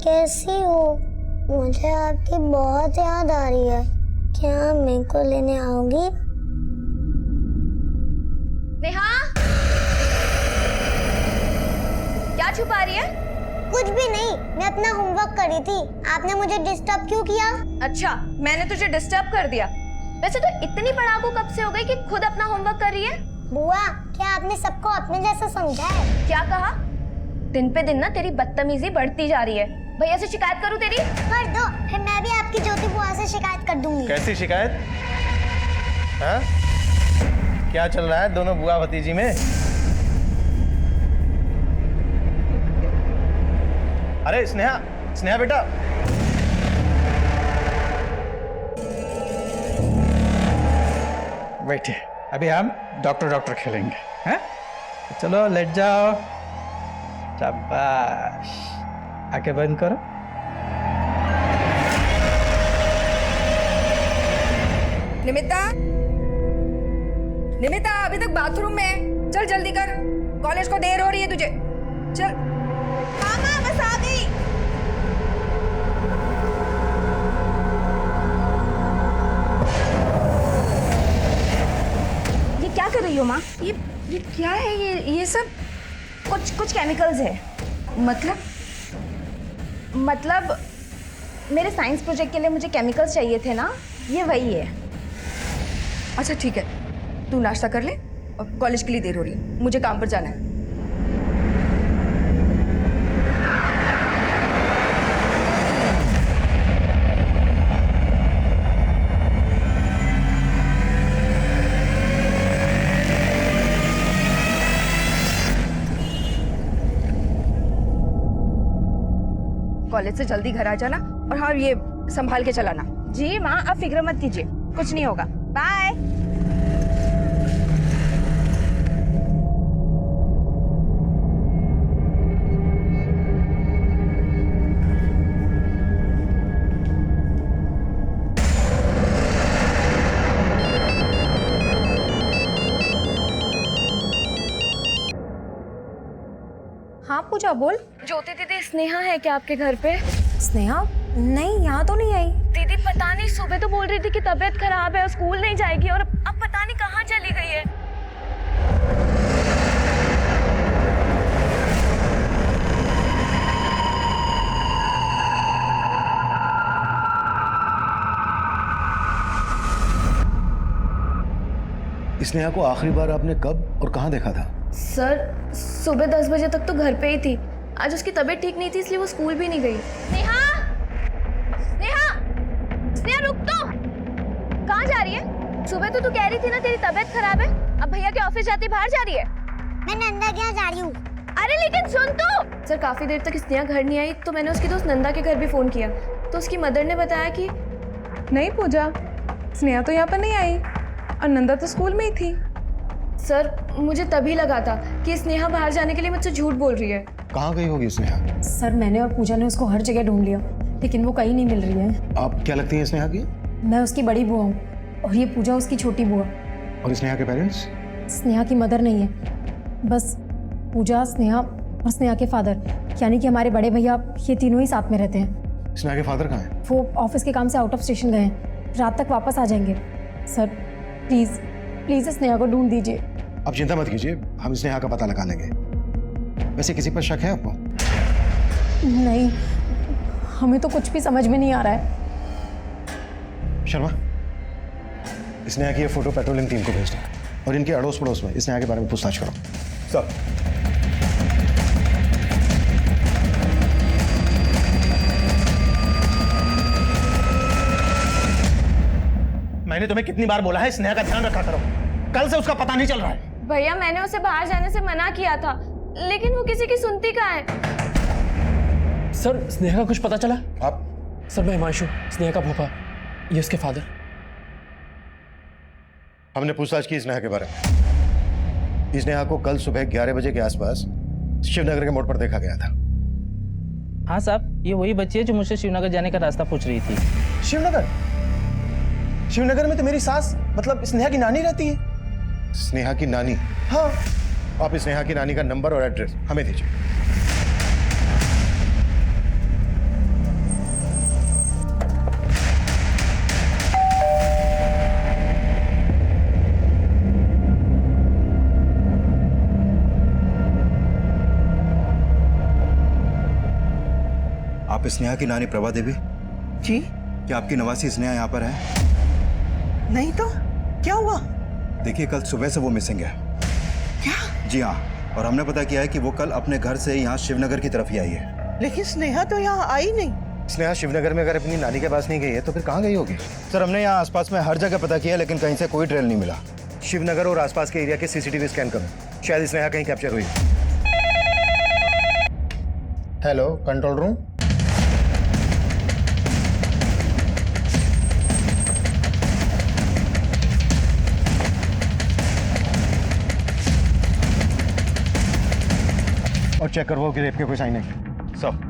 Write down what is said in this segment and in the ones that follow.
कैसी हो? मुझे आपकी बहुत याद आ रही है। क्या मेरे को लेने आओगी? नेहा, क्या छुपा रही है? कुछ भी नहीं, मैं अपना होमवर्क कर रही थी। आपने मुझे डिस्टर्ब क्यों किया? अच्छा, मैंने तुझे डिस्टर्ब कर दिया। वैसे तो इतनी पढ़ाकू कब से हो गई कि खुद अपना होमवर्क कर रही है? बुआ, क्या आपने सबको अपने जैसा समझा है? क्या कहा? दिन पे दिन ना तेरी बदतमीजी बढ़ती जा रही है। भैया से शिकायत करूं तेरी? कर दो, फिर मैं भी आपकी ज्योति बुआ से शिकायत कर दूंगी। कैसी शिकायत? हाँ? क्या चल रहा है दोनों बुआ भतीजी में? अरे स्नेहा, स्नेहा बेटा, बैठिए, अभी हम डॉक्टर खेलेंगे। हैं? चलो लेट जाओ। शाबाश, आंखें बंद करो। निमिता, निमिता अभी तक बाथरूम में है। चल जल्दी कर, कॉलेज को देर हो रही है तुझे। चल। मामा बस आ गई। ये क्या कर रही हो माँ? ये क्या है? ये सब कुछ केमिकल्स है। मतलब मेरे साइंस प्रोजेक्ट के लिए मुझे केमिकल्स चाहिए थे ना, ये वही है। अच्छा ठीक है, तू नाश्ता कर ले और कॉलेज के लिए देर हो रही है, मुझे काम पर जाना है। कॉलेज से जल्दी घर आ जाना और हाँ ये संभाल के चलाना। जी माँ, आप फिक्र मत कीजिए, कुछ नहीं होगा। बाय। हाँ पूजा बोल। ज्योति दीदी, स्नेहा है क्या आपके घर पे? स्नेहा? नहीं, यहाँ तो नहीं आई। दीदी पता नहीं, सुबह तो बोल रही थी कि तबीयत खराब है और स्कूल नहीं जाएगी, और अब पता नहीं कहाँ चली गई है। स्नेहा को आखिरी बार आपने कब और कहाँ देखा था? सर, सुबह 10 बजे तक तो घर पे ही थी। आज उसकी तबीयत ठीक नहीं थी, इसलिए वो स्कूल भी नहीं गई। नेहा, नेहा, स्नेहा रुक तो। कहाँ जा रही है? सुबह तो तू कह रही थी ना तेरी तबीयत खराब है, अब भैया के ऑफिस जाती बाहर जा रही है। मैं नंदा के यहाँ जा रही हूँ। अरे लेकिन सुन तो। सर, काफी देर तक स्नेहा घर नहीं आई तो मैंने उसकी दोस्त नंदा के घर भी फोन किया, तो उसकी मदर ने बताया कि नहीं पूजा, स्नेहा तो यहाँ पर नहीं आई और नंदा तो स्कूल में ही थी। सर, मुझे तभी लगा था कि स्नेहा बाहर जाने के लिए मुझसे झूठ बोल रही है। कहाँ गई होगी स्नेहा? सर, मैंने और पूजा ने उसको हर जगह ढूंढ लिया, लेकिन वो कहीं नहीं मिल रही है। आप क्या लगती हैं स्नेहा की? मैं उसकी बड़ी बुआ हूँ और ये पूजा उसकी छोटी बुआ। और स्नेहा के पेरेंट्स? स्नेहा की मदर नहीं है, बस पूजा, स्नेहा और स्नेहा के फादर, यानी कि हमारे बड़े भैया, ये तीनों ही साथ में रहते हैं। स्नेहा के फादर कहाँ हैं? वो ऑफिस के काम से आउट ऑफ स्टेशन गए हैं, रात तक वापस आ जाएंगे। सर प्लीज़ प्लीज़ स्नेहा को ढूंढ दीजिए। आप चिंता मत कीजिए, हम स्नेहा का पता लगा लेंगे। वैसे किसी पर शक है आपको? नहीं, हमें तो कुछ भी समझ में नहीं आ रहा है। शर्मा, स्नेहा की ये फोटो पेट्रोलिंग टीम को भेज दो और इनके अड़ोस पड़ोस में स्नेहा के बारे में पूछताछ करो। सब मैंने तुम्हें कितनी बार बोला है स्नेहा का ध्यान रखा करो, कल से उसका पता नहीं चल रहा है। भैया, मैंने उसे बाहर जाने से मना किया था, लेकिन वो किसी की सुनती कहाँ है। सर, स्नेहा का कुछ पता चला? आप? सर, मैं हिमांशु, स्नेहा का फूफा, ये उसके फादर। हमने पूछताछ की स्नेहा के बारे में। स्नेहा को कल सुबह 11 बजे के आसपास शिवनगर के मोड़ पर देखा गया था। हाँ साहब, ये वही बच्ची है जो मुझसे शिवनगर जाने का रास्ता पूछ रही थी। शिवनगर? शिवनगर में तो मेरी सास, मतलब स्नेहा की नानी रहती है। स्नेहा की नानी? हाँ। आप स्नेहा की नानी का नंबर और एड्रेस हमें दीजिए। आप स्नेहा की नानी प्रभा देवी? जी क्या आपकी नवासी स्नेहा यहाँ पर है? नहीं तो क्या हुआ? देखिए, कल सुबह से वो मिसिंग है। क्या? जी हाँ, और हमने पता किया है कि वो कल अपने घर से यहाँ शिवनगर की तरफ ही आई है। लेकिन स्नेहा तो यहाँ आई नहीं। स्नेहा शिवनगर में अगर अपनी नानी के पास नहीं गई है तो फिर कहाँ गई होगी? सर, हमने यहाँ आसपास में हर जगह पता किया, लेकिन कहीं से कोई ट्रेल नहीं मिला। शिवनगर और आसपास के एरिया के सीसीटीवी स्कैन करो, शायद स्नेहा कहीं कैप्चर हुई। Hello, control room. और चेक करवाओ कि रेप के कोई साइन नहीं। सब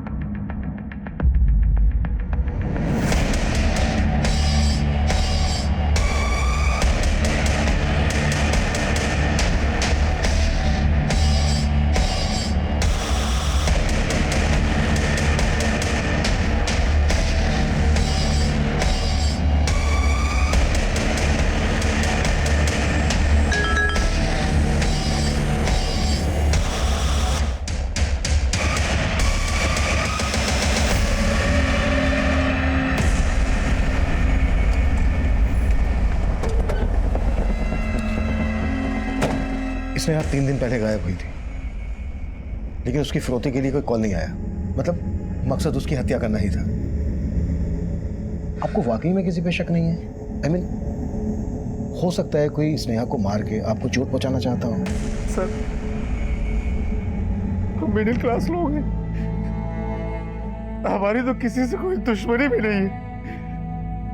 स्नेहा 3 दिन पहले गायब हुई थी, लेकिन उसकी फिरौती के लिए कोई कॉल नहीं आया। मतलब मकसद उसकी हत्या करना ही था। आपको वाकई में किसी पे शक नहीं है? I mean, हो सकता है कोई स्नेहा को मार के आपको चोट पहुंचाना चाहता हो। सर, हम मिडिल क्लास लोग हैं, हमारी तो किसी से कोई दुश्मनी भी नहीं है।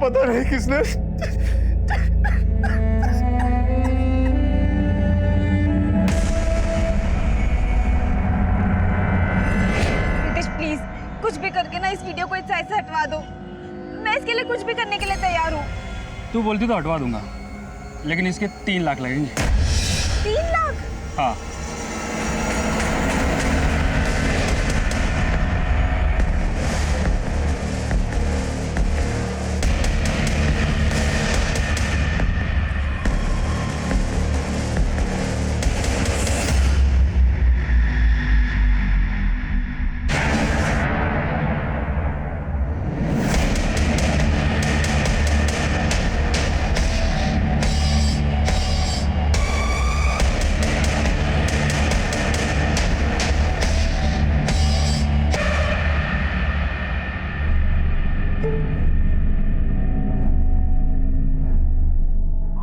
पता नहीं किसने कुछ भी करके ना इस वीडियो को इस साइड से हटवा दो। मैं इसके लिए कुछ भी करने के लिए तैयार हूँ। तू बोलती तो हटवा दूंगा, लेकिन इसके 3 लाख लगेंगे। 3 लाख? हाँ।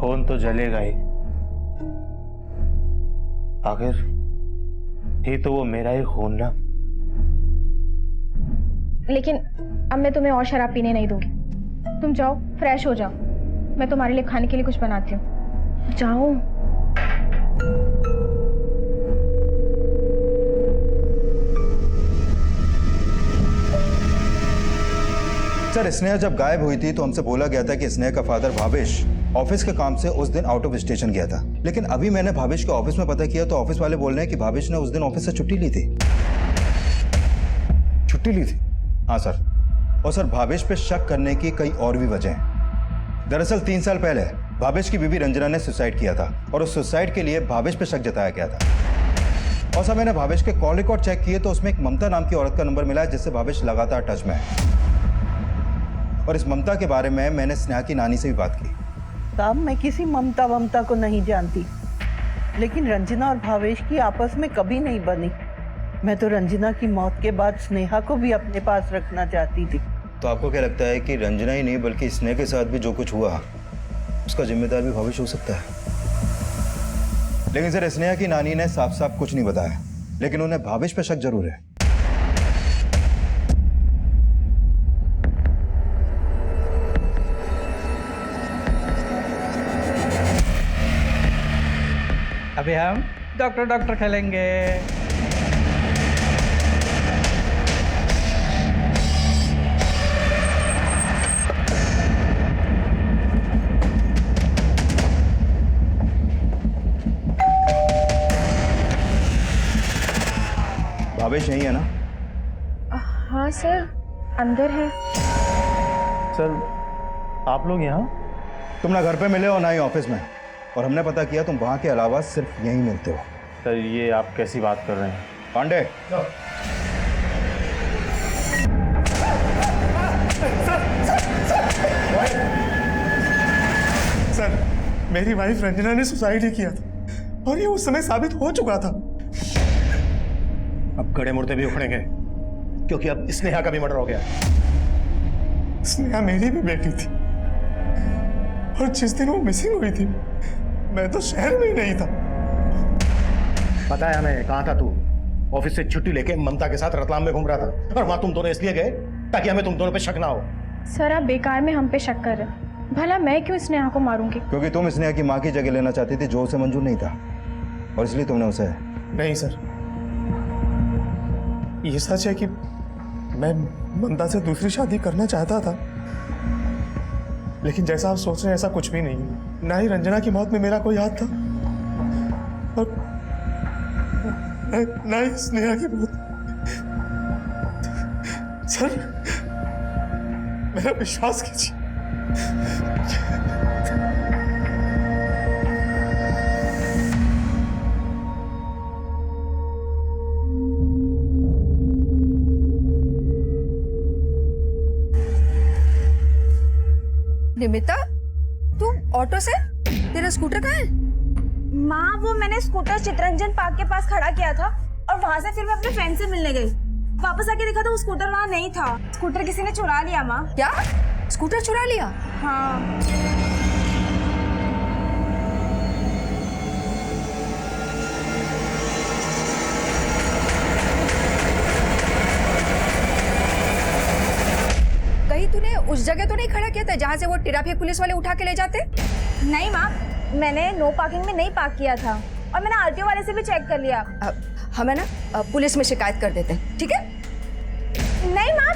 फोन तो जलेगा ही, आखिर ही तो वो मेरा ही खून ना। लेकिन अब मैं तुम्हें और शराब पीने नहीं दूंगी। तुम जाओ, फ्रेश हो जाओ, मैं तुम्हारे लिए खाने के लिए कुछ बनाती हूँ। जाओ। सर, स्नेहा जब गायब हुई थी तो हमसे बोला गया था कि स्नेहा का फादर भावेश ऑफिस के काम से उस दिन आउट ऑफ स्टेशन गया था। लेकिन अभी मैंने भावेश के ऑफिस में पता किया तो ऑफिस वाले बोल रहे हैं कि भावेश ने उस दिन ऑफिस से छुट्टी ली थी। छुट्टी ली थी? हाँ सर। और सर, भावेश पे शक करने की कई और भी वजह हैं। दरअसल 3 साल पहले भावेश की बीवी रंजना ने सुसाइड किया था और उस सुसाइड के लिए भावेश पे शक जताया गया था। और सर, मैंने भावेश के कॉल रिकॉर्ड चेक किए तो उसमें एक ममता नाम की औरत का नंबर मिला जिससे भावेश लगातार टच में है। और इस ममता के बारे में मैंने स्नेहा की नानी से भी बात की। साहब, मैं किसी ममता को नहीं जानती, लेकिन रंजना और भावेश की आपस में कभी नहीं बनी। मैं तो रंजना की मौत के बाद स्नेहा को भी अपने पास रखना चाहती थी। तो आपको क्या लगता है कि रंजना ही नहीं बल्कि स्नेहा के साथ भी जो कुछ हुआ उसका जिम्मेदार भी भावेश हो सकता है? लेकिन सर, स्नेहा की नानी ने साफ साफ कुछ नहीं बताया, लेकिन उन्हें भावेश पे शक जरूर है। अभी हम डॉक्टर खेलेंगे। भावेश यही है ना? हाँ सर, अंदर है। सर, आप लोग यहाँ? तुम ना घर पे मिले हो ना ही ऑफिस में, और हमने पता किया तुम वहाँ के अलावा सिर्फ यहीं मिलते हो। सर, ये आप कैसी बात कर रहे हैं? पांडे, मेरी वाइफ रंजना ने सुसाइड ही किया था और ये उस समय साबित हो चुका था। अब गड़े मुर्दे भी उखड़ेंगे क्योंकि अब स्नेहा का भी मर्डर हो गया। स्नेहा मेरी भी बेटी थी और जिस दिन वो मिसिंग हुई थी मैं तो शहर में ही नहीं था। पता है हमें, कहाँ था तू? ऑफिस से छुट्टी लेके ममता के साथ रतलाम में घूम रहा था और वहां तुम दोनों इसलिए गए ताकि हमें तुम दोनों पे शक ना हो। सर आप बेकार में हम पे शक कर रहे हैं। भला मैं क्यों स्नेहा को मारूंगी? क्योंकि तुम स्नेहा की माँ की जगह लेना चाहती थी जो उसे मंजूर नहीं था और इसलिए तुमने उसे। नहीं सर, ये सच है कि मैं ममता से दूसरी शादी करना चाहता था, लेकिन जैसा आप सोच रहे हैं ऐसा कुछ भी नहीं है। ना ही रंजना की मौत में मेरा कोई हाथ था और ना ही स्नेहा की मौत। सर मेरा विश्वास कीजिए। निमिता, तू ऑटो से? तेरा स्कूटर कहाँ है? माँ वो मैंने स्कूटर चितरंजन पार्क के पास खड़ा किया था और वहाँ से फिर मैं अपने फ्रेंड से मिलने गई। वापस आके देखा तो वो स्कूटर वहाँ नहीं था। स्कूटर किसी ने चुरा लिया माँ। क्या? स्कूटर चुरा लिया? हाँ। कहीं तूने उस जगह तो नहीं खड़ा किया था जहाँ से वो ट्रैफिक पुलिस वाले उठा के ले जाते? नहीं माँ, मैंने नो पार्किंग में नहीं पार्क किया था और मैंने आरटीओ वाले से भी चेक कर लिया। हमें ना पुलिस में शिकायत कर देते हैं, ठीक है? नहीं माँ,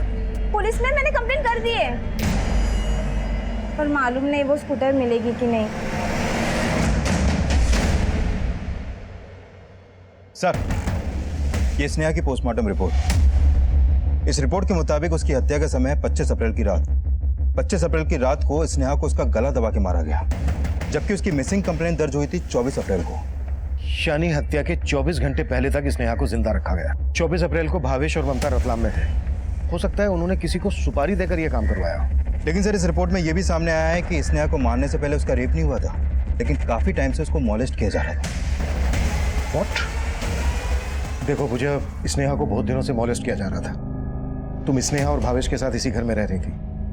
पुलिस में मैंने कंप्लेंट कर दी है, पर मालूम नहीं वो स्कूटर मिलेगी कि नहीं। सर, ये स्नेहा की पोस्टमार्टम रिपोर्ट। इस रिपोर्ट के मुताबिक उसकी हत्या का समय है 25 अप्रैल की रात। 25 अप्रैल की रात को स्नेहा को उसका गला दबा के मारा गया, जबकि उसकी मिसिंग कंप्लेंट दर्ज हुई थी 24 अप्रैल को। यानी हत्या के 24 घंटे पहले तक स्नेहा को जिंदा रखा गया। 24 अप्रैल को भावेश और ममता रतलाम में थे। हो सकता है उन्होंने किसी को सुपारी देकर यह काम करवाया। लेकिन सर, इस रिपोर्ट में यह भी सामने आया है कि स्नेहा को मारने से पहले उसका रेप नहीं हुआ था, लेकिन काफी टाइम से उसको मॉलेस्ट किया जा रहा था। व्हाट? देखो पूजा, स्नेहा को बहुत दिनों से मॉलेस्ट किया जा रहा था। तुम स्नेहा और भावेश के साथ इसी घर में रह रही थी।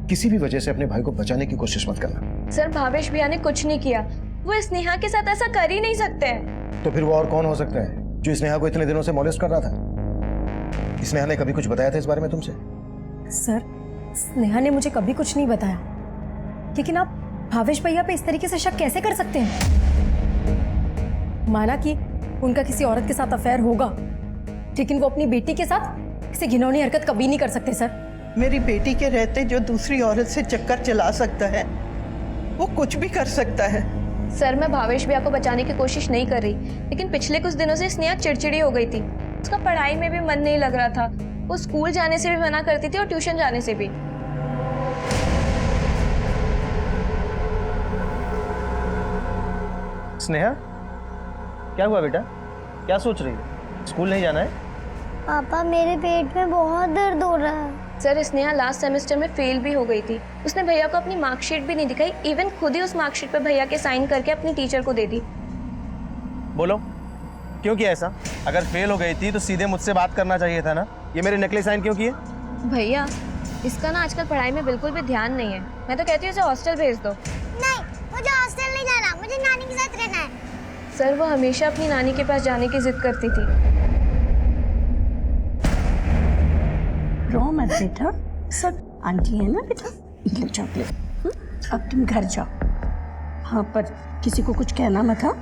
किसी भी वजह से अपने भाई को बचाने की कोशिश मत करना। सर भावेश भैया ने कुछ नहीं किया, वो स्नेहा के साथ ऐसा कर ही नहीं सकते हैं। तो फिर वो और कौन हो सकता है जो स्नेहा को इतने दिनों से मॉलेस्ट कर रहा था? स्नेहा ने कभी कुछ बताया था इस बारे में तुमसे? सर, स्नेहा ने मुझे कभी कुछ नहीं बताया, लेकिन आप भावेश भैया पे इस तरीके से शक कैसे कर सकते हैं? माना कि उनका किसी औरत के साथ अफेयर होगा, लेकिन वो अपनी बेटी के साथ किसी घिनौनी हरकत कभी नहीं कर सकते। सर, मेरी बेटी के रहते जो दूसरी औरत से चक्कर चला सकता है वो कुछ भी कर सकता है। सर मैं भावेश भैया को बचाने की कोशिश नहीं कर रही, लेकिन पिछले कुछ दिनों से स्नेहा चिड़चिड़ी हो गई थी। उसका पढ़ाई में भी मन नहीं लग रहा था, वो स्कूल जाने से भी मना करती थी और ट्यूशन जाने से भी। स्नेहा, क्या हुआ बेटा? क्या सोच रही है? स्कूल नहीं जाना है? पापा मेरे पेट में बहुत दर्द हो रहा है। सर स्नेहा लास्ट सेमेस्टर में फेल भी हो गई थी। उसने भैया को अपनी मार्कशीट भी नहीं दिखाई, इवन खुद ही उस मार्कशीट पर भैया के साइन करके अपनी टीचर को दे दी। बोलो, क्यों किया ऐसा? अगर फेल हो गई थी तो सीधे मुझसे बात करना चाहिए था ना। ये मेरे नकली साइन क्यों किए? भैया इसका ना आजकल पढ़ाई में बिल्कुल भी ध्यान नहीं है। मैं तो कहती हूँ इसे हॉस्टल भेज दो। नहीं, मुझे हॉस्टल नहीं जाना, मुझे नानी के साथ रहना है। सर वो हमेशा अपनी नानी के पास जाने की जिद करती थी। रो मत बेटा, सब आंटी है ना बेटा, ये चॉकलेट। अब तुम घर जाओ। हाँ, पर किसी को कुछ कहना मत। हाँ,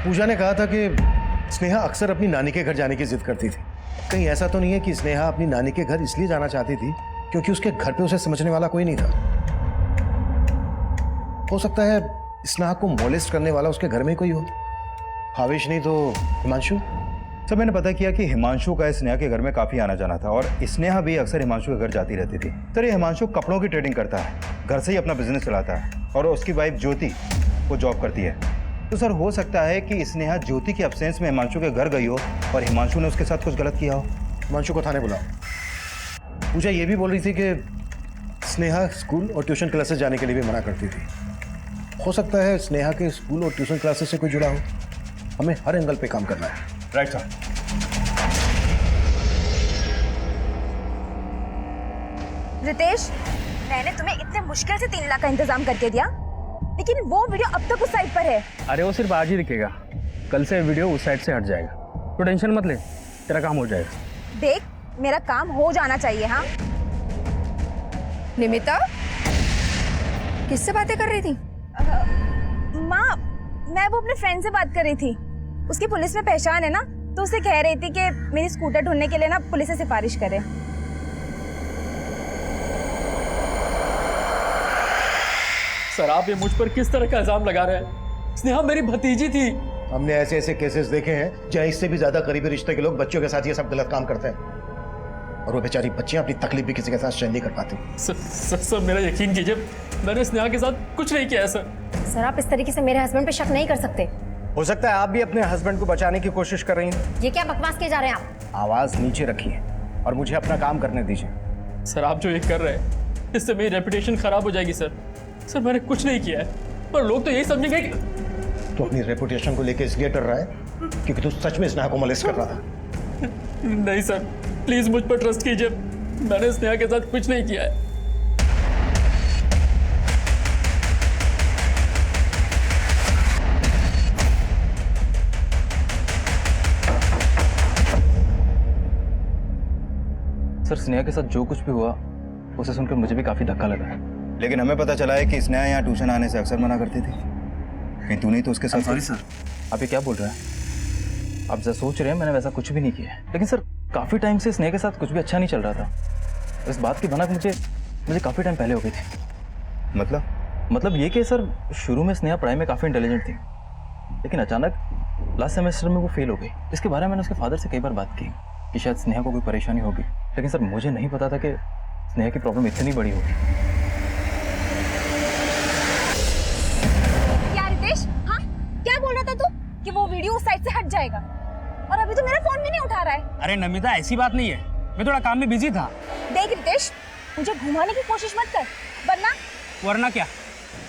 पूजा ने कहा था कि स्नेहा अक्सर अपनी नानी के घर जाने की जिद करती थी। कहीं ऐसा तो नहीं है कि स्नेहा अपनी नानी के घर इसलिए जाना चाहती थी क्योंकि उसके घर पे उसे समझने वाला कोई नहीं था? हो सकता है स्नेहा को मॉलेस्ट करने वाला उसके घर में ही कोई हो। भावेश नहीं तो हिमांशु। सब मैंने पता किया कि हिमांशु का स्नेहा के घर में काफी आना जाना था और स्नेहा भी अक्सर हिमांशु के घर जाती रहती थी। सर, ये हिमांशु कपड़ों की ट्रेडिंग करता है, घर से ही अपना बिजनेस चलाता है और उसकी वाइफ ज्योति वो जॉब करती है। तो सर हो सकता है कि स्नेहा ज्योति के एब्सेंस में हिमांशु के घर गई हो और हिमांशु ने उसके साथ कुछ गलत किया हो। हिमांशु को थाने बुलाओ। पूजा ये भी बोल रही थी कि स्नेहा स्कूल और ट्यूशन क्लासेस जाने के लिए भी मना करती थी। हो सकता है स्नेहा के स्कूल और ट्यूशन क्लासेस से कोई जुड़ा हो। हमें हर एंगल पे काम करना है। Right sir. रितेश, मैंने तुम्हें इतने मुश्किल से 3 लाख का इंतजाम करके दिया, लेकिन वो वीडियो अब तक उस साइट पर है। अरे वो सिर्फ आज ही दिखेगा, कल से वीडियो उस साइड से हट जाएगा। तो टेंशन मत ले, तेरा काम हो जाएगा। देख, मेरा काम हो जाना चाहिए। हाँ निमिता, किससे बातें कर रही थी? माँ, मैं वो अपने फ्रेंड से बात कर रही थी। उसकी पुलिस में पहचान है ना, तो उसे कह रही थी कि मेरी स्कूटर ढूंढने के लिए ना पुलिस से सिफारिश करे। सर आप ये मुझ पर किस तरह का इल्जाम लगा रहे हैं? स्नेहा मेरी भतीजी थी। हमने ऐसे ऐसे केसेस देखे हैं जहाँ इससे भी ज्यादा करीबी रिश्ते के लोग बच्चों के साथ ये सब गलत काम करते हैं, और वो बेचारी बच्चियां अपनी तकलीफ भी किसी के साथ शेयर नहीं कर पाती। सर मेरा यकीन कीजिए, मैंने स्नेहा के साथ कुछ नहीं किया है सर। सर आप इस तरीके से मेरे हस्बैंड पे शक नहीं कर सकते। हो सकता है आप भी अपने हस्बैंड को बचाने की कोशिश कर रही हैं। ये क्या बकवास किए जा रहे हैं आप? आवाज नीचे रखिए और मुझे अपना काम करने दीजिए। सर आप जो ये कर रहे हैं, इससे मेरी रेपुटेशन खराब हो जाएगी सर। सर मैंने कुछ नहीं किया है, पर लोग तो यही समझेंगे कि तो अपनी रेपुटेशन को लेकर इसलिए डर रहा है क्योंकि तू सच में स्नेहा को मोलेस्ट कर रहा था। नहीं सर, प्लीज मुझ पर ट्रस्ट कीजिए, मैंने स्नेहा के साथ कुछ नहीं किया है। सर स्नेहा के साथ जो कुछ भी हुआ उसे सुनकर मुझे भी काफी धक्का लगा है। लेकिन हमें पता चला है कि स्नेहा यहाँ ट्यूशन आने से अक्सर मना करती थी। कहीं तू नहीं तो उसके साथ? सॉरी सर, आप ये क्या बोल रहे हैं? आप जैसा सोच रहे हैं मैंने वैसा कुछ भी नहीं किया है। लेकिन सर काफी टाइम से स्नेहा के साथ कुछ भी अच्छा नहीं चल रहा था। इस बात की भनक मुझे काफी टाइम पहले हो गई थी। मतलब ये कि सर शुरू में स्नेहा पढ़ाई में काफी इंटेलिजेंट थी, लेकिन अचानक लास्ट सेमेस्टर में वो फेल हो गई। इसके बारे में मैंने उसके फादर से कई बार बात की कि शायद स्नेहा को कोई परेशानी होगी, लेकिन सर मुझे नहीं पता था कि स्नेहा की प्रॉब्लम इतनी बड़ी होगी। क्या रितेश? हाँ, क्या बोल रहा था तू कि वो वीडियो उस साइड से हट जाएगा, और अभी तो मेरा फोन भी नहीं उठा रहा है। अरे नमिता ऐसी बात नहीं है, मैं थोड़ा काम में बिजी था। देख रितेश, मुझे घुमाने की कोशिश मत कर, वरना क्या?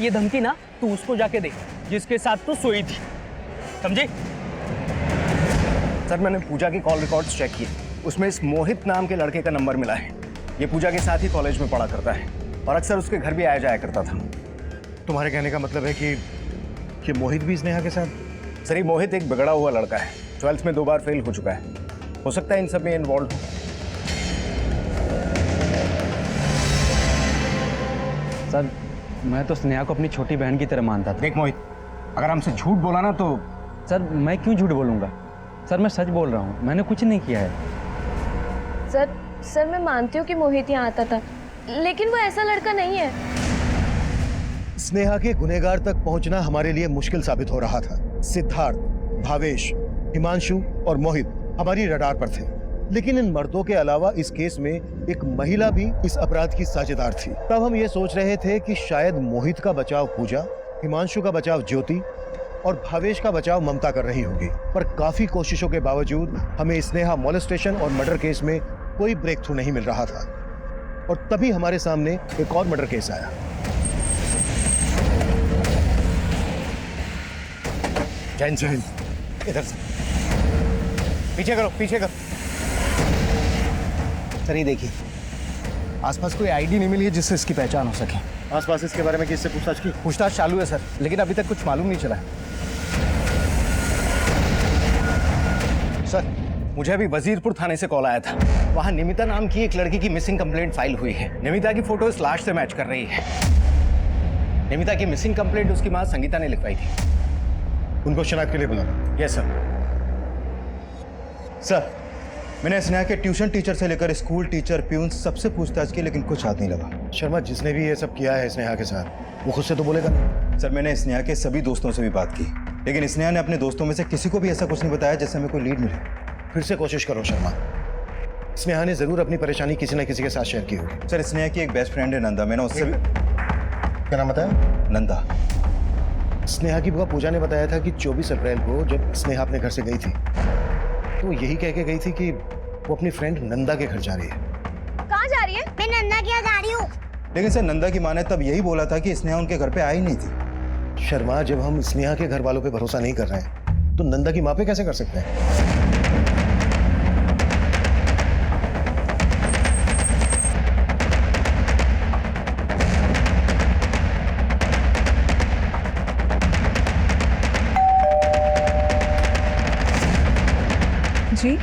ये धमकी ना तू उसको जाके दे जिसके साथ तू सोई थी, समझे? सर मैंने पूजा की कॉल रिकॉर्ड्स चेक किए, उसमें इस मोहित नाम के लड़के का नंबर मिला है। ये पूजा के साथ ही कॉलेज में पढ़ा करता है और अक्सर उसके घर भी आया जाया करता था। तुम्हारे कहने का मतलब है कि मोहित भी स्नेहा के साथ? सर ये मोहित एक बिगड़ा हुआ लड़का है, 12th में 2 बार फेल हो चुका है। हो सकता है इन सब में इन्वॉल्व हो। सर मैं तो स्नेहा को अपनी छोटी बहन की तरह मानता था। देख मोहित, अगर हमसे झूठ बोला ना तो। सर मैं क्यों झूठ बोलूंगा? सर मैं सच बोल रहा हूँ, मैंने कुछ नहीं किया है। सर मैं मानती हूँ कि मोहित यहाँ आता था, लेकिन वो ऐसा लड़का नहीं है। स्नेहा के गुनहगार तक पहुंचना हमारे लिए मुश्किल साबित हो रहा था। सिद्धार्थ, भावेश, हिमांशु और मोहित हमारी रडार पर थे, लेकिन इन मर्दों के अलावा इस केस में एक महिला भी इस अपराध की साझेदार थी। तब हम ये सोच रहे थे कि शायद मोहित का बचाव पूजा, हिमांशु का बचाव ज्योति और भावेश का बचाव ममता कर रही होगी, पर काफी कोशिशों के बावजूद हमें स्नेहा मोलेस्टेशन और मर्डर केस में कोई ब्रेक थ्रू नहीं मिल रहा था। और तभी हमारे सामने एक और मर्डर केस आया। जैन जैन, इधर से पीछे करो, पीछे करो। सर ये देखिए, आसपास कोई आईडी नहीं मिली है जिससे इसकी पहचान हो सके। आसपास इसके बारे में किससे पूछताछ की? पूछताछ चालू है सर, लेकिन अभी तक कुछ मालूम नहीं चला है। सर मुझे अभी वजीरपुर थाने से कॉल आया था, वहां निमिता नाम की एक लड़की की मिसिंग कंप्लेंट फाइल हुई है। निमिता की फोटो इस लाश से मैच कर रही है। निमिता की मिसिंग कंप्लेंट उसकी मां संगीता ने लिखवाई थी। उनको शनाख्त के लिए बुलाना। Yes sir. सर मैंने स्नेहा के ट्यूशन टीचर से लेकर स्कूल टीचर, प्यून सबसे पूछताछ की, लेकिन कुछ हाथ नहीं लगा। शर्मा, जिसने भी ये सब किया है स्नेहा के साथ, वो खुद से तो बोलेगा नहीं। सर मैंने स्नेहा के सभी दोस्तों से भी बात की, लेकिन स्नेहा ने अपने दोस्तों में से किसी को भी ऐसा कुछ नहीं बताया जिससे हमें कोई लीड मिले। फिर से कोशिश करो शर्मा, स्नेहा ने जरूर अपनी परेशानी किसी न किसी के साथ शेयर की होगी। सर स्नेहा की एक बेस्ट फ्रेंड है नंदा, मैंने उससे भी। क्या नाम बताया? नंदा। स्नेहा की बुआ पूजा ने बताया था कि 24 अप्रैल को जब स्नेहा अपने घर से गई थी तो वो यही कह के गई थी कि वो अपनी फ्रेंड नंदा के घर जा रही है। कहाँ जा रही है? मैं नंदा के यहाँ जा रही हूँ। लेकिन सर नंदा की माँ ने तब यही बोला था कि स्नेहा उनके घर पे आई नहीं थी। शर्मा, जब हम स्नेहा के घर वालों पे भरोसा नहीं कर रहे हैं तो नंदा की माँ पे कैसे कर सकते हैं? जी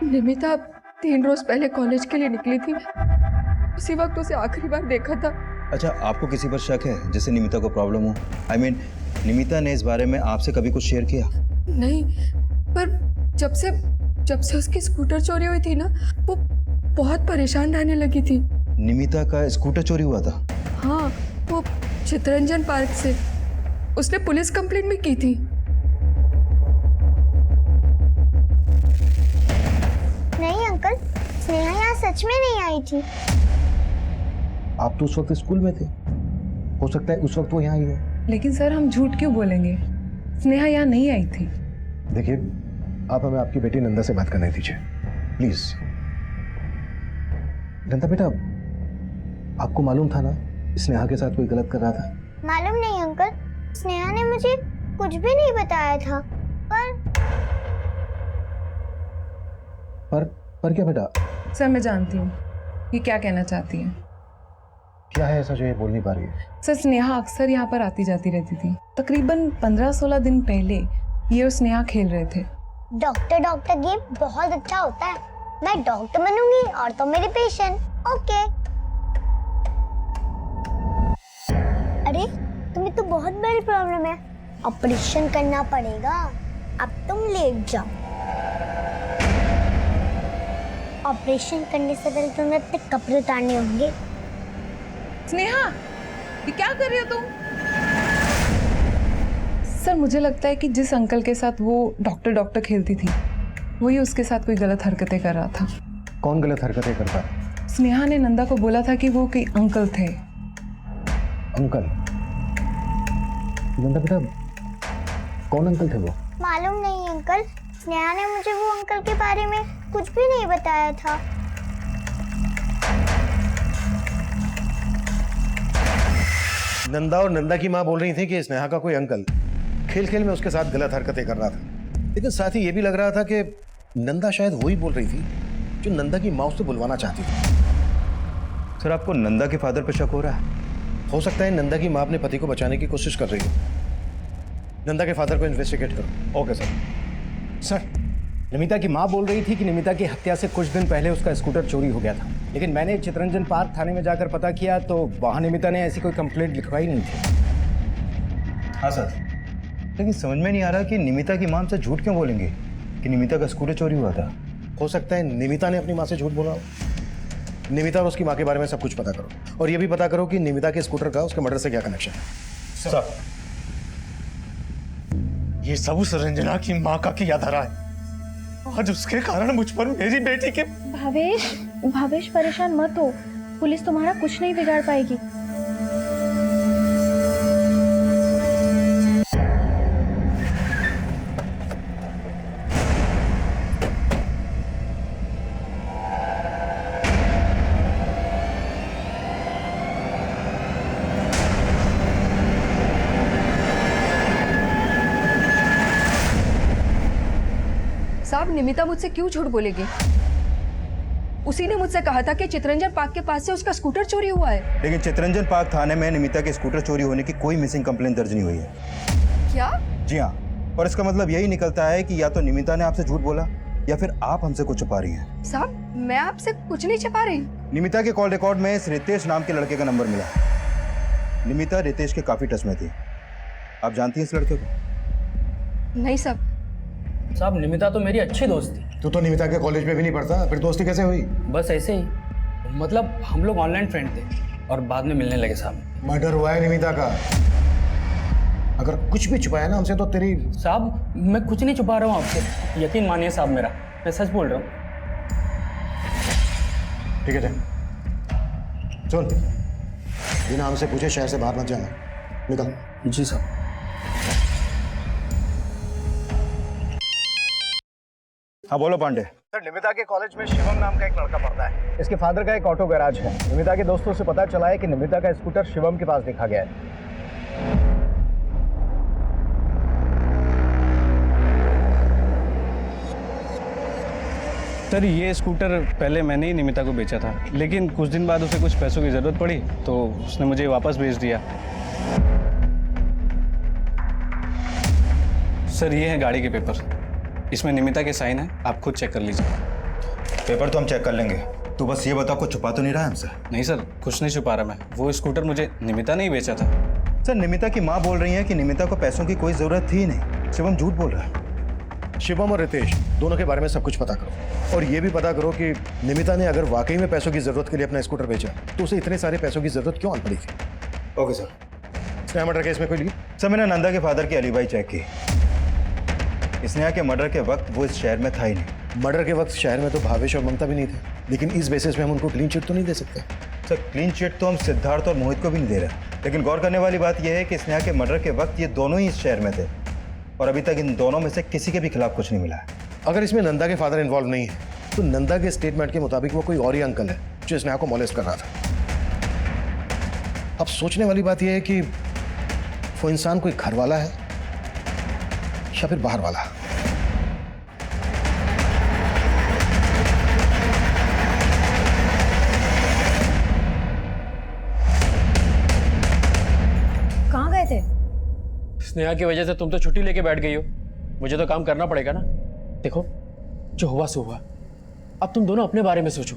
निमिता 3 रोज पहले कॉलेज के लिए निकली थी। उसी वक्त उसे आखिरी बार देखा था। अच्छा, आपको किसी पर शक है जिससे निमिता को प्रॉब्लम हो? I mean, निमिता ने इस बारे में आपसे कभी कुछ शेयर किया? नहीं, पर जब से उसकी स्कूटर चोरी हुई थी ना, वो बहुत परेशान रहने लगी थी। निमिता का स्कूटर चोरी हुआ था? हाँ, वो चितरंजन पार्क से। उसने पुलिस कंप्लेंट भी की थी। नहीं अंकल, स्नेहा यहाँ सच में नहीं आई थी। आप तो उस वक्त स्कूल में थे, हो सकता है उस वक्त वो यहाँ आई हो। लेकिन सर हम झूठ क्यों बोलेंगे? स्नेहा यहाँ नहीं आई थी। देखिए, आप हमें आपकी बेटी नंदा से बात करने दीजिए प्लीज। नंदा बेटा, आपको मालूम था ना स्नेहा के साथ कोई गलत कर रहा था? मालूम नहीं अंकल, स्नेहा ने मुझे कुछ भी नहीं बताया था। पर क्या बेटा? सर मैं जानती हूँ ये क्या कहना चाहती है। क्या है ऐसा जो ये बोल नहीं पा रही है? सर स्नेहा अक्सर यहाँ पर आती जाती रहती थी। तकरीबन 15-16 दिन पहले ये और स्नेहा खेल रहे थे। डॉक्टर गेम बहुत अच्छा होता है। मैं डॉक्टर बनूंगी और तुम मेरी पेशेंट। ओके। अरे तुम्हें तो बहुत बड़ी प्रॉब्लम है, ऑपरेशन करना पड़ेगा। अब तुम लेट जाओ। ऑपरेशन करने से पहले तुम्हें अपने कपड़े उतारने होंगे। स्नेहा, ये क्या कर रही हो तुम? सर मुझे लगता है कि जिस अंकल के साथ वो डॉक्टर खेलती थी वही उसके साथ कोई गलत हरकतें कर रहा था। कौन गलत हरकतें करता है? स्नेहा ने नंदा को बोला था कि वो कोई अंकल थे। अंकल? नंदा बेटा, कौन अंकल थे वो? मालूम नहीं अंकल, स्नेहा ने मुझे वो अंकल के बारे में कुछ भी नहीं बताया था। नंदा और नंदा की माँ बोल रही थी कि स्नेहा का कोई अंकल खेल खेल में उसके साथ गलत हरकतें कर रहा था, लेकिन साथ ही ये भी लग रहा था कि नंदा शायद वही बोल रही थी जो नंदा की माँ उससे बुलवाना चाहती थी। सर आपको नंदा के फादर पर शक हो रहा है? हो सकता है नंदा की माँ अपने पति को बचाने की कोशिश कर रही हो। नंदा के फादर को इन्वेस्टिगेट करो। Okay sir. सर निमिता की माँ बोल रही थी कि निमिता की हत्या से कुछ दिन पहले उसका स्कूटर चोरी हो गया था, लेकिन मैंने चितरंजन पार्क थाने में जाकर पता किया तो वहाँ निमिता ने ऐसी कोई कंप्लेंट लिखवाई नहीं थी। हाँ सर, लेकिन समझ में नहीं आ रहा कि निमिता की माँ से झूठ क्यों बोलेंगे कि निमिता का स्कूटर चोरी हुआ था। हो सकता है निमिता ने अपनी माँ से झूठ बोला हो। निमिता और उसकी माँ के बारे में सब कुछ पता करो और ये भी पता करो कि निमिता के स्कूटर का उसके मर्डर से क्या कनेक्शन है। सर ये सब उस रंजना की माँ का किया धरा है। आज उसके कारण मुझ पर मेरी बेटी के। भावेश परेशान मत हो, पुलिस तुम्हारा कुछ नहीं बिगाड़ पाएगी। साहब निमिता मुझसे क्यों झूठ बोलेगी? उसी ने मुझसे कहा था कि चितरंजन पार्क के पास से उसका स्कूटर चोरी हुआ है। लेकिन चितरंजन पार्क थाने में निमिता के स्कूटर चोरी होने की कोई मिसिंग कंप्लेंट दर्ज नहीं हुई है। क्या? जी हाँ, और इसका मतलब यही निकलता है कि या तो निमिता ने आपसे झूठ बोला या फिर आप हमसे कुछ छुपा रही हैं। साहब मैं आपसे कुछ नहीं छुपा रही। निमिता के कॉल रिकॉर्ड में इस रितेश नाम के लड़के का नंबर मिला। निमिता रितेश के काफी टच में थी। आप जानती हैं इस लड़के को? नहीं साहब। साहब निमिता तो मेरी अच्छी दोस्त थी। तू तो निमिता के कॉलेज में भी नहीं पढ़ता, फिर दोस्ती कैसे हुई? बस ऐसे ही, मतलब हम लोग ऑनलाइन फ्रेंड थे और बाद में मिलने लगे साहब। मर्डर हुआ है निमिता का। अगर कुछ भी छुपाया ना हमसे तो तेरी। साहब मैं कुछ नहीं छुपा रहा हूँ आपसे, यकीन मानिए साहब मेरा, मैं सच बोल रहा हूँ। ठीक है, सुन, बिना हमसे पूछे शहर से बाहर मत जाना। निकल। जी साहब। हाँ बोलो पांडे। सर, निमिता के कॉलेज में शिवम नाम का एक लड़का पढ़ता है। इसके फादर का एक ऑटो गैराज है। निमिता के दोस्तों से पता चला है कि निमिता का स्कूटर शिवम के पास देखा गया है। सर ये स्कूटर पहले मैंने ही निमिता को बेचा था, लेकिन कुछ दिन बाद उसे कुछ पैसों की ज़रूरत पड़ी तो उसने मुझे वापस भेज दिया। सर ये है गाड़ी के पेपर, इसमें निमिता के साइन है, आप खुद चेक कर लीजिए। पेपर तो हम चेक कर लेंगे, तू बस ये बता कुछ छुपा तो नहीं रहा है हमसे? नहीं सर, कुछ नहीं छुपा रहा मैं, वो स्कूटर मुझे निमिता ने ही बेचा था। सर निमिता की माँ बोल रही है कि निमिता को पैसों की कोई ज़रूरत थी नहीं, शिवम झूठ बोल रहा है। शिवम और रितेश दोनों के बारे में सब कुछ पता करो, और ये भी पता करो कि निमिता ने अगर वाकई में पैसों की जरूरत के लिए अपना स्कूटर बेचा तो उसे इतने सारे पैसों की जरूरत क्यों आन पड़ी थी। Okay sir. Sneha murder case में कोई लीड? सर मैंने नंदा के फादर की एलिबाई चेक की। स्नेहा के मर्डर के वक्त वो इस शहर में था ही नहीं। मर्डर के वक्त शहर में तो भावेश और ममता भी नहीं थे, लेकिन इस बेसिस में हम उनको क्लीन चिट तो नहीं दे सकते। सर क्लीन चिट तो हम सिद्धार्थ और मोहित को भी नहीं दे रहे, लेकिन गौर करने वाली बात यह है कि स्नेहा के मर्डर के वक्त ये दोनों ही इस शहर में थे और अभी तक इन दोनों में से किसी के भी खिलाफ कुछ नहीं मिला है। अगर इसमें नंदा के फादर इन्वॉल्व नहीं है तो नंदा के स्टेटमेंट के मुताबिक वो कोई और ही अंकल है जो स्नेहा को मॉलेस्ट कर रहा था। अब सोचने वाली बात यह है कि वो इंसान कोई घर वाला है या फिर बाहर वाला। कहाँ गए थे? स्नेहा की वजह से तुम तो छुट्टी लेके बैठ गई हो, मुझे तो काम करना पड़ेगा ना। देखो जो हुआ सो हुआ, अब तुम दोनों अपने बारे में सोचो।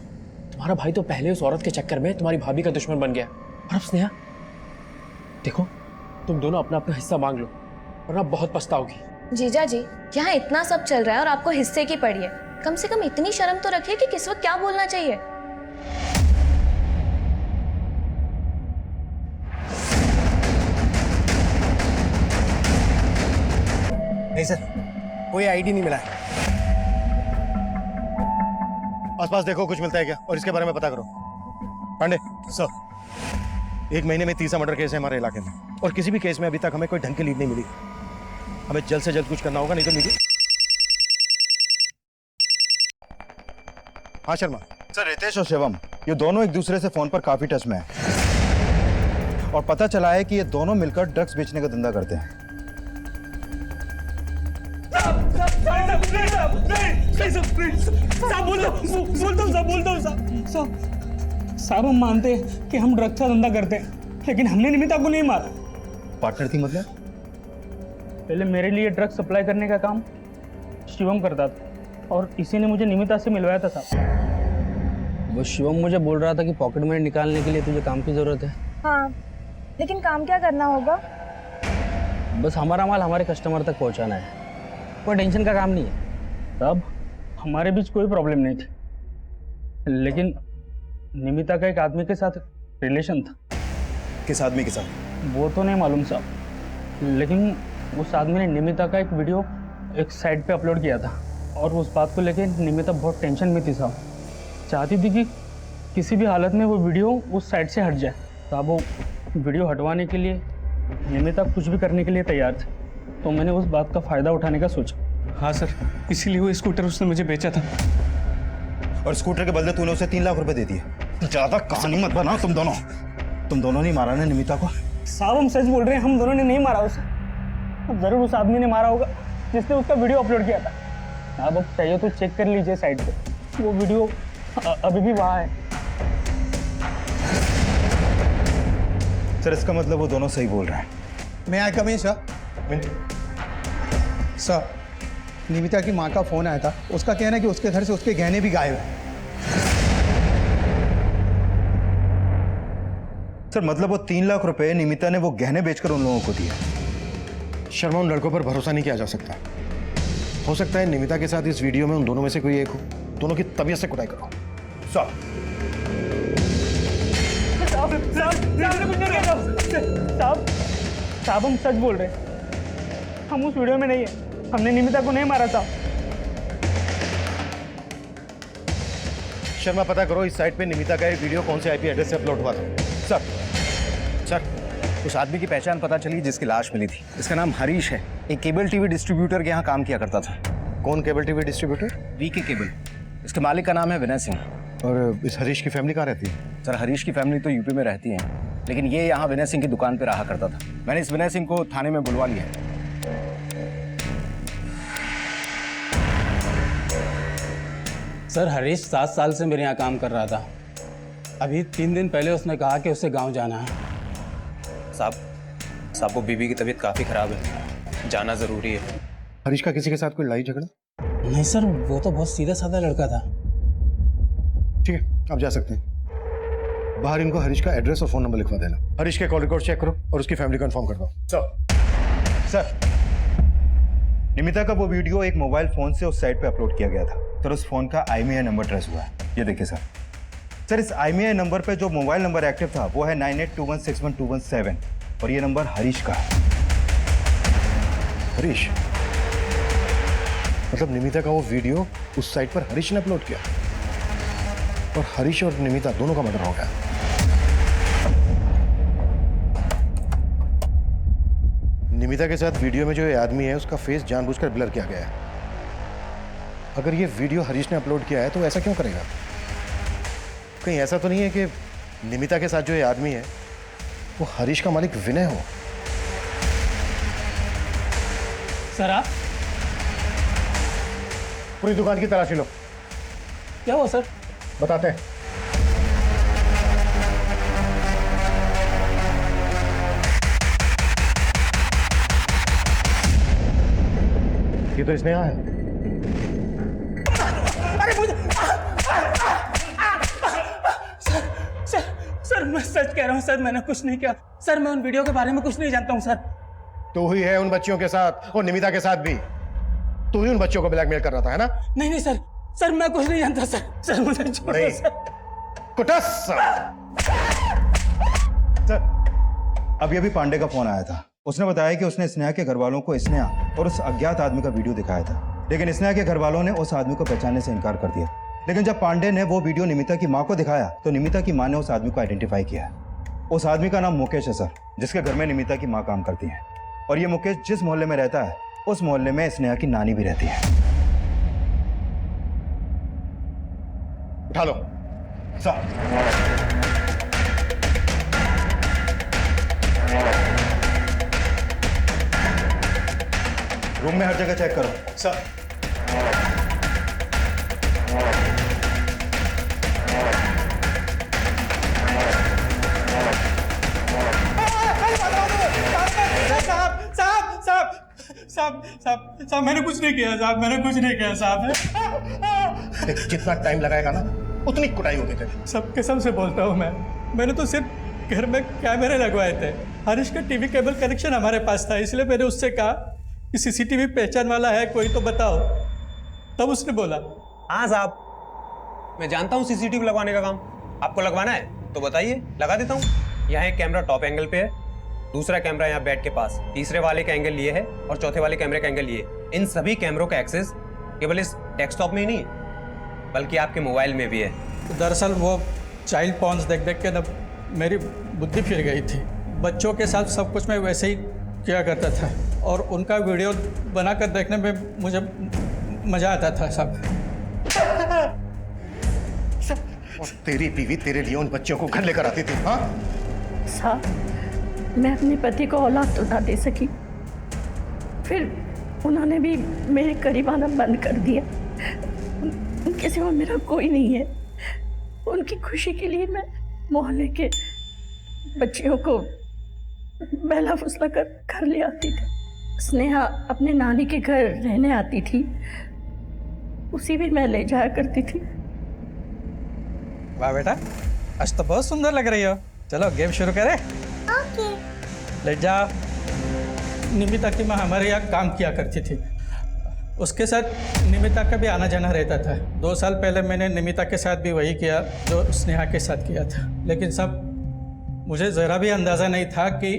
तुम्हारा भाई तो पहले उस औरत के चक्कर में तुम्हारी भाभी का दुश्मन बन गया, और अब स्नेहा। देखो तुम दोनों अपना अपना हिस्सा मांग लो, वरना बहुत पछताओगी। जीजा जी, यहाँ इतना सब चल रहा है और आपको हिस्से की पड़ी है, कम से कम इतनी शर्म तो रखिए कि किस वक्त क्या बोलना चाहिए। नहीं सर, कोई आईडी नहीं मिला है। आसपास देखो कुछ मिलता है क्या, और इसके बारे में पता करो। पांडे सर, 1 महीने में 30 मर्डर केस है हमारे इलाके में, और किसी भी केस में अभी तक हमें कोई ढंग की लीड नहीं मिली। हमें जल्द से जल्द कुछ करना होगा, नहीं तो मीडिया। हाँ शर्मा सर, रितेश और शिवम ये दोनों एक दूसरे से फोन पर काफी टच में हैं, और पता चला है कि ये दोनों मिलकर ड्रग्स बेचने का धंधा करते हैं। साहब हम मानते हैं कि हम ड्रग्स का धंधा करते हैं, लेकिन हमने निमिता को नहीं मारा। पार्टनर थी मतलब? पहले मेरे लिए ड्रग्स सप्लाई करने का काम शिवम करता था, और इसी ने मुझे निमिता से मिलवाया था साहब। वो शिवम मुझे बोल रहा था कि पॉकेट मनी निकालने के लिए तुझे काम की ज़रूरत है। हाँ, लेकिन काम क्या करना होगा? बस हमारा माल हमारे कस्टमर तक पहुंचाना है, कोई टेंशन का काम नहीं है। तब हमारे बीच कोई प्रॉब्लम नहीं थी, लेकिन निमिता का एक आदमी के साथ रिलेशन था। किस आदमी के साथ? वो तो नहीं मालूम साहब, लेकिन उस आदमी ने निमिता का एक वीडियो एक साइट पे अपलोड किया था, और उस बात को लेके निमिता बहुत टेंशन में थी साहब। चाहती थी कि किसी भी हालत में वो वीडियो उस साइट से हट जाए। साहब वो वीडियो हटवाने के लिए निमिता कुछ भी करने के लिए तैयार थी, तो मैंने उस बात का फ़ायदा उठाने का सोचा। हाँ सर, इसीलिए वो स्कूटर उसने मुझे बेचा था। और स्कूटर के बदले तूने उसे 3 लाख रुपए दे दिए। ज्यादा कहानी मत बनाओ तुम दोनों नहीं मारा ना निमिता को? साहब हम सच बोल रहे हैं, हम दोनों ने नहीं मारा उसे। अब जरूर उस आदमी ने मारा होगा जिसने उसका वीडियो अपलोड किया था। साहब अब चाहिए तो चेक कर लीजिए साइट पे, वो वीडियो अभी भी वहाँ है। सर इसका मतलब वो दोनों सही बोल रहे हैं। मैं आई कम इन सर, निमिता की माँ का फ़ोन आया था, उसका कहना है कि उसके घर से उसके गहने भी गायब हैं। सर मतलब वो 3 लाख रुपए निमिता ने वो गहने बेचकर उन लोगों को दिए। शर्मा, उन लड़कों पर भरोसा नहीं किया जा सकता। हो सकता है निमिता के साथ इस वीडियो में उन दोनों में से कोई एक हो। दोनों की तबीयत से कुटाई करो। साहब हम सच बोल रहे हैं, हम उस वीडियो में नहीं है, हमने निमिता को नहीं मारा था। शर्मा पता करो इस साइट पे निमिता का ये वीडियो कौन से आईपी एड्रेस से अपलोड हुआ था। सर उस आदमी की पहचान पता चली जिसकी लाश मिली थी। इसका नाम हरीश है, एक केबल टीवी डिस्ट्रीब्यूटर के यहाँ काम किया करता था। कौन cable TV distributor? VK cable. इसके मालिक का नाम है विनय सिंह। और इस हरीश की फैमिली कहाँ रहती है? सर हरीश की फैमिली तो यूपी में रहती है, लेकिन ये यहाँ विनय सिंह की दुकान पे रहा करता था। मैंने इस विनय सिंह को थाने में बुलवा लिया है। सर हरीश 7 साल से मेरे यहाँ काम कर रहा था। अभी 3 दिन पहले उसने कहा कि उसे गांव जाना है। साहब वो बीबी की तबीयत काफ़ी ख़राब है, जाना ज़रूरी है। हरीश का किसी के साथ कोई लड़ाई झगड़ा? नहीं सर, वो तो बहुत सीधा साधा लड़का था। ठीक है, आप जा सकते हैं। बाहर इनको हरीश का एड्रेस और फोन नंबर लिखवा देना। हरीश के कॉल रिकॉर्ड चेक करो और उसकी फैमिली कंफर्म कर दो। सर निमिता का वो वीडियो एक मोबाइल फोन से उस साइट पे अपलोड किया गया था। सर उस फोन का IMEI नंबर ट्रेस हुआ है, ये देखिए सर। सर इस IMEI नंबर पे जो मोबाइल नंबर एक्टिव था वो है 9821612217 और ये नंबर हरीश का है। हरीश मतलब निमिता का वो वीडियो उस साइट पर हरीश ने अपलोड किया और हरीश और निमिता दोनों का मर्डर हो गया। निमिता के साथ वीडियो में जो ये आदमी है उसका फेस जानबूझकर ब्लर किया गया है। अगर ये वीडियो हरीश ने अपलोड किया है तो ऐसा क्यों करेगा? कहीं ऐसा तो नहीं है कि निमिता के साथ जो ये आदमी है वो हरीश का मालिक विनय हो? सर आप पूरी दुकान की तलाशी लो। क्या हुआ सर? बताते हैं। ये तो इसने है। अरे मुझे सर मैं सच कह रहा हूँ सर, मैंने कुछ नहीं किया सर। मैं उन वीडियो के बारे में कुछ नहीं जानता हूँ सर। तू ही है उन बच्चियों के साथ और निमिता के साथ भी। तू ही उन बच्चों को ब्लैकमेल कर रहा था, है ना? नहीं सर मैं कुछ नहीं जानता सर। सर मुझे छोड़ दो सर। कुटस सर अभी पांडे का फोन आया था। उसने बताया कि उसने स्नेहा के घर वालों को स्नेहा और उस अज्ञात आदमी का वीडियो दिखाया था, लेकिन स्नेहा के घर वालों ने उस आदमी को पहचानने से इनकार कर दिया। लेकिन जब पांडे ने वो वीडियो निमिता की मां को दिखाया तो निमिता की मां ने उस आदमी को आइडेंटिफाई किया। उस आदमी का नाम मुकेश है सर, जिसके घर में निमिता की मां काम करती है। और ये मुकेश जिस मोहल्ले में रहता है उस मोहल्ले में स्नेहा की नानी भी रहती है। उठा लो सर। रूम में हर जगह चेक करो सर। साहब मैंने कुछ नहीं किया साहब, मैंने कुछ नहीं किया साहब। जितना टाइम लगाएगा ना उतनी कुटाई होगी तेरी। सब कसम से बोलता हूँ मैंने तो सिर्फ घर में कैमरे लगवाए थे। हरीश का टीवी केबल कनेक्शन हमारे पास था, इसलिए मैंने उससे कहा कि CCTV पहचान वाला है कोई तो बताओ। तब उसने बोला हाँ साहब मैं जानता हूँ CCTV लगवाने का काम। आपको लगवाना है तो बताइए, लगा देता हूँ। यहाँ एक कैमरा टॉप एंगल पे है, दूसरा कैमरा यहाँ बेड के पास, तीसरे वाले का एंगल ये है और चौथे वाले कैमरे का एंगल ये। इन सभी कैमरों का एक्सेस केवल इस डेस्कटॉप में ही नहीं बल्कि आपके मोबाइल में भी है। दरअसल वो चाइल्ड पॉन्स देख के ना मेरी बुद्धि फिर गई थी। बच्चों के साथ सब कुछ मैं वैसे ही किया करता था और उनका वीडियो बनाकर देखने में मुझे मजा आता था सब। और तेरी बीवी तेरे लिए उन बच्चों को घर लेकर आती थी। हाँ साहब मैं अपने पति को औलाद तो ना दे सकी, फिर उन्होंने भी मेरे करीब आना बंद कर दिया। उनके सिवा मेरा कोई नहीं है। उनकी खुशी के लिए मैं मोहल्ले के बच्चियों को बहला फुसला कर घर ले आती थी। स्नेहा अपने नानी के घर रहने आती थी, उसी भी मैं ले जाया करती थी। वाह बेटा, आज तो बहुत सुंदर लग रही हो। चलो गेम शुरू करें। ओके। ले जाओ। निमिता की माँ हमारे यहाँ काम किया करती थी, उसके साथ निमिता का भी आना जाना रहता था। 2 साल पहले मैंने निमिता के साथ भी वही किया जो स्नेहा के साथ किया था, लेकिन सब मुझे ज़रा भी अंदाज़ा नहीं था कि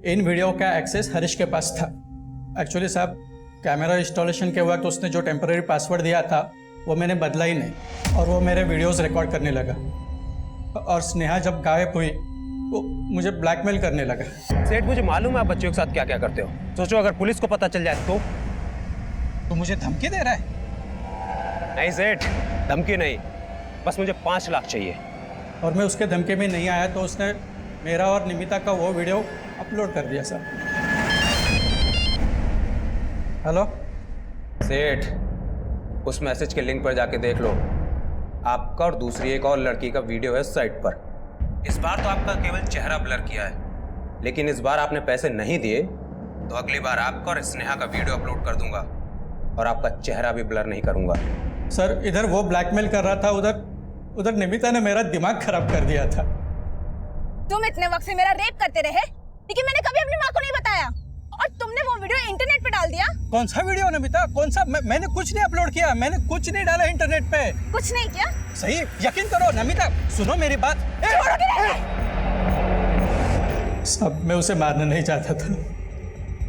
इन वीडियो का एक्सेस हरीश के पास था। एक्चुअली साहब कैमरा इंस्टॉलेशन के वक्त उसने जो टेम्पररी पासवर्ड दिया था वो मैंने बदला ही नहीं और वो मेरे वीडियोस रिकॉर्ड करने लगा। और स्नेहा जब गायब हुई वो मुझे ब्लैकमेल करने लगा। सेठ, मुझे मालूम है आप बच्चों के साथ क्या क्या करते हो। सोचो अगर पुलिस को पता चल जाए तो? तू मुझे धमकी दे रहा है? नहीं सेठ, धमकी नहीं, बस मुझे 5 लाख चाहिए। और मैं उसके धमकी में नहीं आया तो उसने मेरा और निमिता का वो वीडियो अपलोड कर दिया सर। हेलो सेठ, उस मैसेज के लिंक पर जाके देख लो, आपका और दूसरी एक और लड़की का वीडियो है साइट पर। इस बार तो आपका केवल चेहरा ब्लर किया है, लेकिन इस बार आपने पैसे नहीं दिए तो अगली बार आपका और स्नेहा का वीडियो अपलोड कर दूंगा और आपका चेहरा भी ब्लर नहीं करूंगा। सर इधर वो ब्लैकमेल कर रहा था, उधर निमिता ने मेरा दिमाग खराब कर दिया था। तुम इतने वक्त से मेरा रेप करते रहे, लेकिन मैंने कभी अपनी माँ को नहीं बताया और तुमने वो वीडियो इंटरनेट पे डाल दिया। कौन सा वीडियो निमिता, कौन सा? मैंने कुछ नहीं अपलोड किया, मैंने कुछ नहीं डाला इंटरनेट पे। कुछ नहीं किया? सही, यकीन करो नमिता, सुनो मेरी बात। सब मैं उसे मारना नहीं चाहता था,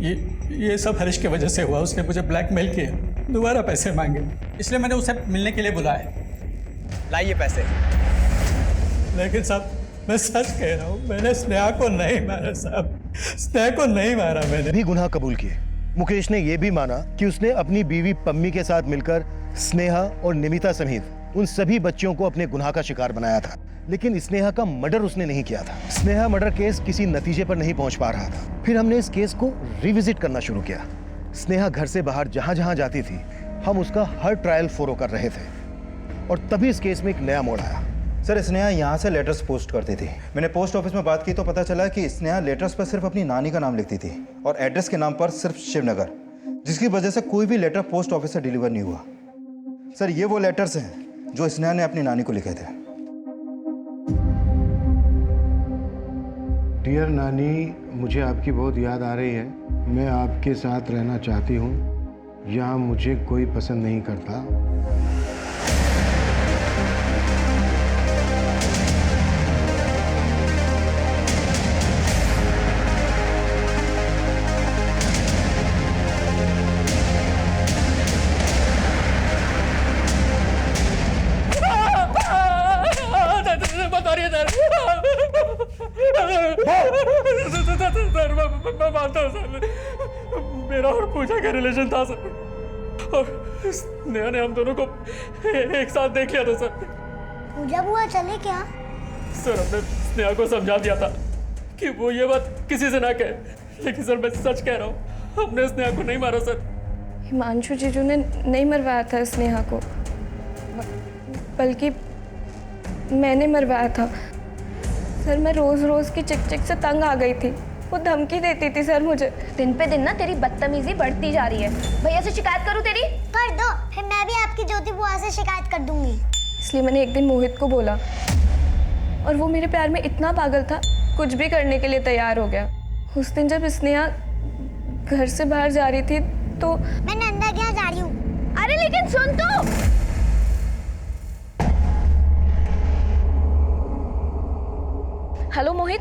ये सब हरीश की वजह से हुआ। उसने मुझे ब्लैकमेल किया, दोबारा पैसे मांगे, इसलिए मैंने उसे मिलने के लिए बुलाया। लाइए पैसे। लेकिन साहब मैं सच कह रहा हूँ, मैंने स्नेहा को नहीं मारा साहब, स्नेहा को नहीं मारा मैंने। भी गुनाह कबूल किए। मुकेश ने यह भी माना कि उसने अपनी बीवी पम्मी के साथ मिलकर स्नेहा और निमिता समेत उन सभी बच्चियों को अपने गुनाह का शिकार बनाया था, लेकिन स्नेहा का मर्डर उसने नहीं किया था। स्नेहा मर्डर केस किसी नतीजे पर नहीं पहुंच पा रहा था। फिर हमने इस केस को रिविजिट करना शुरू किया। स्नेहा घर से बाहर जहां जहां जाती थी, हम उसका हर ट्रायल फॉलो कर रहे थे और तभी इस केस में एक नया मोड़ आया। सर, स्नेहा यहाँ से लेटर्स पोस्ट करती थी। मैंने पोस्ट ऑफिस में बात की तो पता चला कि स्नेहा लेटर्स पर सिर्फ अपनी नानी का नाम लिखती थी और एड्रेस के नाम पर सिर्फ शिवनगर, जिसकी वजह से कोई भी लेटर पोस्ट ऑफिस से डिलीवर नहीं हुआ। सर, ये वो लेटर्स हैं जो स्नेहा ने अपनी नानी को लिखे थे। डियर नानी, मुझे आपकी बहुत याद आ रही है। मैं आपके साथ रहना चाहती हूँ। यहाँ मुझे कोई पसंद नहीं करता। सर मैं मानता हूँ सर, मेरा और पूजा का रिलेशन था सर, और स्नेहा ने हम दोनों को एक साथ देख लिया था सर। पूजा बुआ चले क्या? सर हमने स्नेहा को समझा दिया था कि वो ये बात किसी से ना कहे, लेकिन सर मैं सच कह रहा हूँ, हमने स्नेहा को नहीं मारा सर। हिमांशु जीजू ने नहीं मरवाया था स्नेहा को, बल्कि मैंने मरवाया था सर। मैं रोज रोज की चिक चिक से तंग आ गई थी, वो धमकी देती थी सर मुझे। दिन पे दिन ना तेरी बदतमीजी बढ़ती जा रही है। भैया से शिकायत करूं तेरी? कर दो, फिर मैं भी आपकी ज्योति बुआ से शिकायत कर दूंगी। इसलिए मैंने एक दिन मोहित को बोला और वो मेरे प्यार में इतना पागल था, कुछ भी करने के लिए तैयार हो गया। उस दिन जब स्नेहा घर से बाहर जा रही थी तो मैं नंदा के यहाँ जा रही हूँ। अरे लेकिन सुन तो। हेलो मोहित,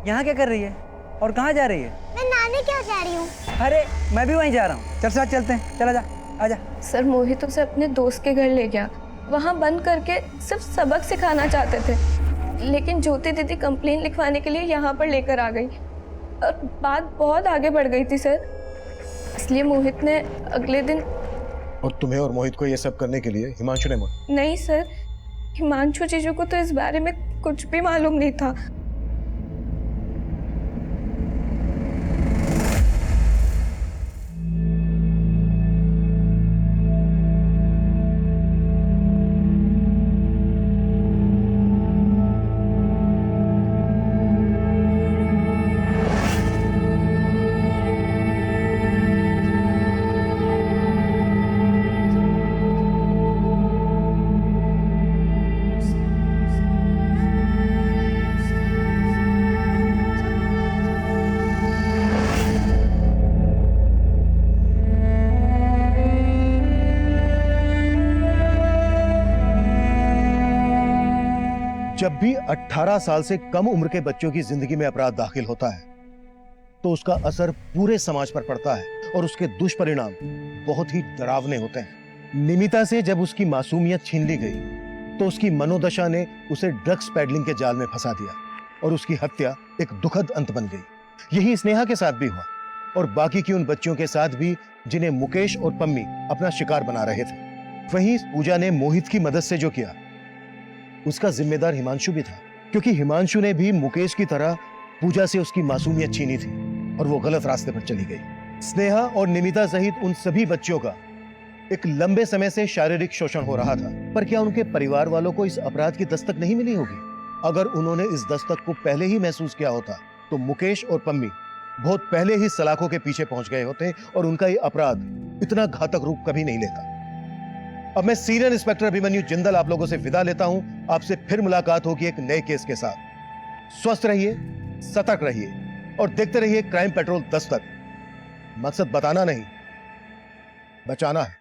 यहाँ क्या कर रही है और कहाँ जा रही है? मैं नानी के यहाँ जा रही हूँ। अरे मैं भी वहीं जा रहा हूँ, चल साथ चलते हैं, चला जा, आजा। सर मोहित उसे अपने दोस्त के घर ले गया, वहाँ बंद करके सिर्फ सबक सिखाना चाहते थे, लेकिन ज्योति दीदी कंप्लेन लिखवाने के लिए यहाँ पर लेकर आ गई और बात बहुत आगे बढ़ गई थी सर। इसलिए मोहित ने अगले दिन। और तुम्हें और मोहित को ये सब करने के लिए हिमांशु ने माना? नहीं सर, हिमांशु जीजू को तो इस बारे में कुछ भी मालूम नहीं था। जब भी 18 साल से कम उम्र के बच्चों की जिंदगी में अपराध दाखिल होता है तो उसका असर पूरे समाज पर पड़ता है और उसके दुष्परिणाम बहुत ही डरावने होते हैं। निमिता से जब उसकी मासूमियत छीन ली गई तो उसकी मनोदशा ने उसे ड्रग्स पैडलिंग के जाल में फंसा दिया और उसकी हत्या एक दुखद अंत बन गई। यही स्नेहा के साथ भी हुआ और बाकी की उन बच्चियों के साथ भी जिन्हें मुकेश और पम्मी अपना शिकार बना रहे थे। वहीं पूजा ने मोहित की मदद से जो किया उसका जिम्मेदार हिमांशु भी था, क्योंकि हिमांशु ने भी मुकेश की तरह पूजा से उसकी मासूमियत छीनी थी और वो गलत रास्ते पर चली गई। स्नेहा और निमिता सहित उन सभी बच्चियों का एक लंबे समय से शारीरिक शोषण हो रहा था, पर क्या उनके परिवार वालों को इस अपराध की दस्तक नहीं मिली होगी? अगर उन्होंने इस दस्तक को पहले ही महसूस किया होता तो मुकेश और पम्मी बहुत पहले ही सलाखों के पीछे पहुंच गए होते और उनका ये अपराध इतना घातक रूप कभी नहीं लेता। अब मैं सीनियर इंस्पेक्टर अभिमन्यु जिंदल आप लोगों से विदा लेता हूं। आपसे फिर मुलाकात होगी एक नए केस के साथ। स्वस्थ रहिए, सतर्क रहिए और देखते रहिए क्राइम पेट्रोल दस्तक। मकसद बताना नहीं, बचाना है।